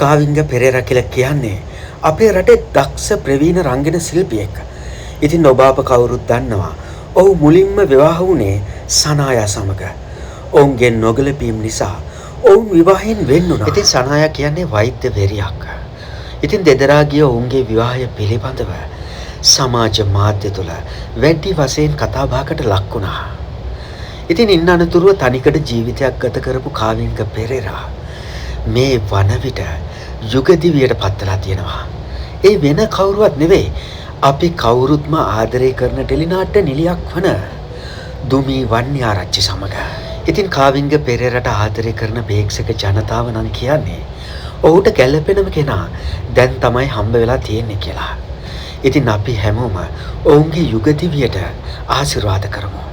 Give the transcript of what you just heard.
කාවිංග පෙරේරා කියලා කියන්නේ අපේ රටේ දක්ෂ ප්‍රවීණ රංගන ශිල්පියෙක්. ඉතින් ඔබ අප කවුරුත් දන්නවා. ඔහු මුලින්ම විවාහ වුණේ සනායා සමග. ඔවුන්ගේ නොගැලපීම් නිසා ඔවුන් විවාහයෙන් වෙන් වුණා. ඉතින් සනායා කියන්නේ වෛද්‍යවරියක්. ඉතින් දෙදරා ගිය ඔවුන්ගේ විවාහය පිළිබඳව සමාජ මාධ්‍ය තුල වැඩි වශයෙන් කතා බහකට ලක් වුණා. ඉතින් ඉන්න අනතුරුව තනිකඩ ජීවිතයක් ගත කරපු කාවිංග පෙරේරා මේ වන විට යුගදිවියට පත්වලා තියෙනවා. ඒ වෙන කවුරුවත් නෙවෙයි. අපි කවුරුත්ම ආදරය කරන ටෙලිනාට්‍ය නිලියක් වන දුමී වන්‍යාරච්චි සමග. ඉතින් කාවිංග පෙරේරාට ආදරය කරන ප්‍රේක්ෂක ජනතාව නම් කියන්නේ ඔහුට ගැළපෙනම කෙනා දැන් තමයි හම්බ වෙලා තියෙන්නේ කියලා. ඉතින් අපි හැමෝම ඔවුන්ගේ යුගදිවියට ආශිර්වාද කරමු.